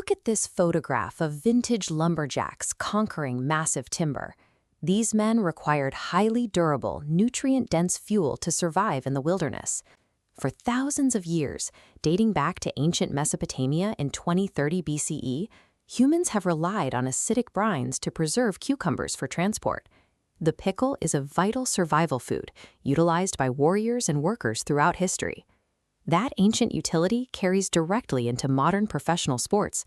Look at this photograph of vintage lumberjacks conquering massive timber. These men required highly durable, nutrient-dense fuel to survive in the wilderness. For thousands of years, dating back to ancient Mesopotamia in 2030 BCE, humans have relied on acidic brines to preserve cucumbers for transport. The pickle is a vital survival food, utilized by warriors and workers throughout history. That ancient utility carries directly into modern professional sports.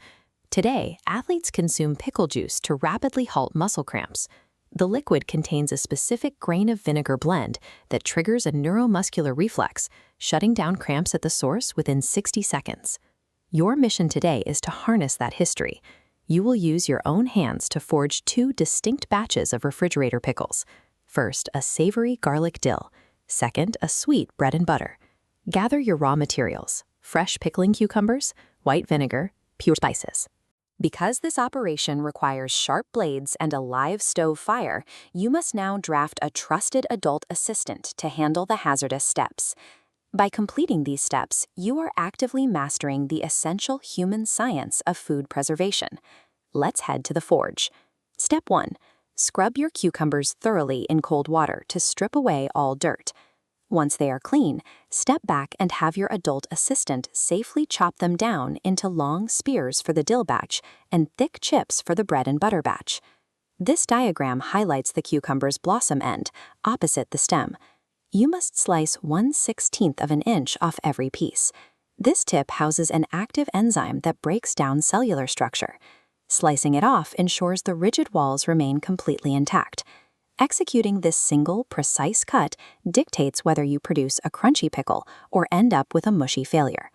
Today, athletes consume pickle juice to rapidly halt muscle cramps. The liquid contains a specific grain of vinegar blend that triggers a neuromuscular reflex, shutting down cramps at the source within 60 seconds. Your mission today is to harness that history. You will use your own hands to forge two distinct batches of refrigerator pickles. First, a savory garlic dill. Second, a sweet bread and butter. Gather your raw materials: fresh pickling cucumbers, white vinegar, pure spices. Because this operation requires sharp blades and a live stove fire, you must now draft a trusted adult assistant to handle the hazardous steps. By completing these steps, you are actively mastering the essential human science of food preservation. Let's head to the forge. Step 1. Scrub your cucumbers thoroughly in cold water to strip away all dirt. Once they are clean, step back and have your adult assistant safely chop them down into long spears for the dill batch and thick chips for the bread and butter batch. This diagram highlights the cucumber's blossom end, opposite the stem. You must slice 1/16 of an inch off every piece. This tip houses an active enzyme that breaks down cellular structure. Slicing it off ensures the rigid walls remain completely intact. Executing this single, precise cut dictates whether you produce a crunchy pickle or end up with a mushy failure.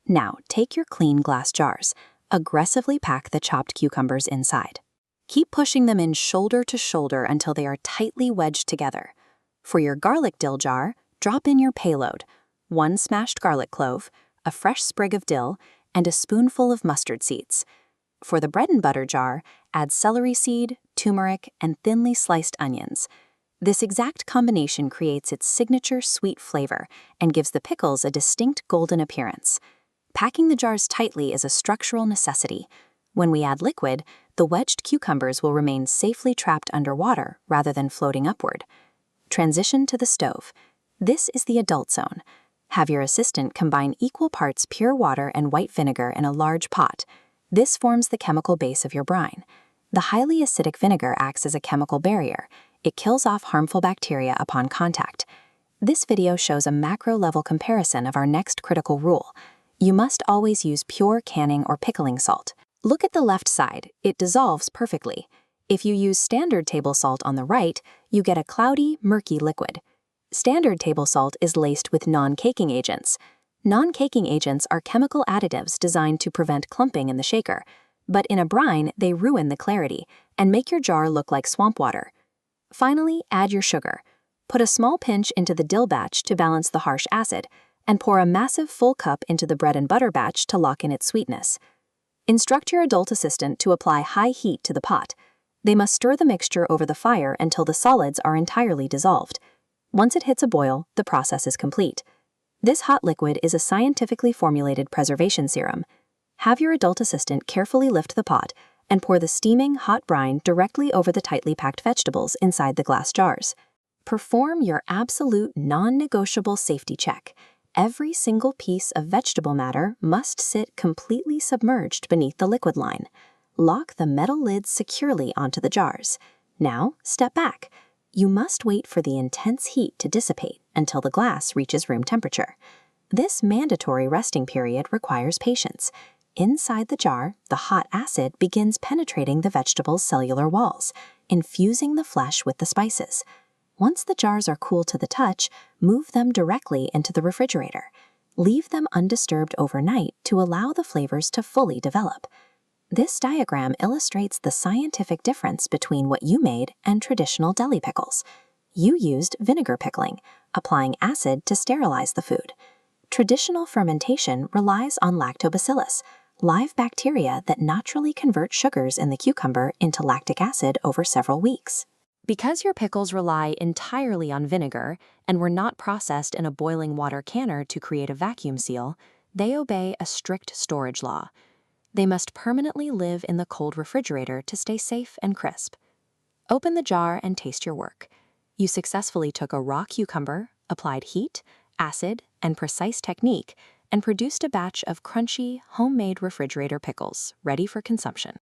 Now, take your clean glass jars. Aggressively pack the chopped cucumbers inside. Keep pushing them in shoulder to shoulder until they are tightly wedged together. For your garlic dill jar, drop in your payload: 1 smashed garlic clove, a fresh sprig of dill, and a spoonful of mustard seeds. For the bread and butter jar, add celery seed, turmeric, and thinly sliced onions. This exact combination creates its signature sweet flavor and gives the pickles a distinct golden appearance. Packing the jars tightly is a structural necessity. When we add liquid, the wedged cucumbers will remain safely trapped underwater rather than floating upward. Transition to the stove. This is the adult zone. Have your assistant combine equal parts pure water and white vinegar in a large pot. This forms the chemical base of your brine. The highly acidic vinegar acts as a chemical barrier. It kills off harmful bacteria upon contact. This video shows a macro-level comparison of our next critical rule. You must always use pure canning or pickling salt. Look at the left side. It dissolves perfectly. If you use standard table salt on the right, you get a cloudy, murky liquid. Standard table salt is laced with non-caking agents. Non-caking agents are chemical additives designed to prevent clumping in the shaker, but in a brine, they ruin the clarity and make your jar look like swamp water. Finally, add your sugar. Put a small pinch into the dill batch to balance the harsh acid, and pour a massive full cup into the bread and butter batch to lock in its sweetness. Instruct your adult assistant to apply high heat to the pot. They must stir the mixture over the fire until the solids are entirely dissolved. Once it hits a boil, the process is complete. This hot liquid is a scientifically formulated preservation serum. Have your adult assistant carefully lift the pot and pour the steaming hot brine directly over the tightly packed vegetables inside the glass jars. Perform your absolute non-negotiable safety check. Every single piece of vegetable matter must sit completely submerged beneath the liquid line. Lock the metal lids securely onto the jars. Now, step back. You must wait for the intense heat to dissipate until the glass reaches room temperature. This mandatory resting period requires patience. Inside the jar, the hot acid begins penetrating the vegetable's cellular walls, infusing the flesh with the spices. Once the jars are cool to the touch, move them directly into the refrigerator. Leave them undisturbed overnight to allow the flavors to fully develop. This diagram illustrates the scientific difference between what you made and traditional deli pickles. You used vinegar pickling, applying acid to sterilize the food. Traditional fermentation relies on lactobacillus, live bacteria that naturally convert sugars in the cucumber into lactic acid over several weeks. Because your pickles rely entirely on vinegar and were not processed in a boiling water canner to create a vacuum seal, they obey a strict storage law. They must permanently live in the cold refrigerator to stay safe and crisp. Open the jar and taste your work. You successfully took a raw cucumber, applied heat, acid, and precise technique, and produced a batch of crunchy, homemade refrigerator pickles ready for consumption.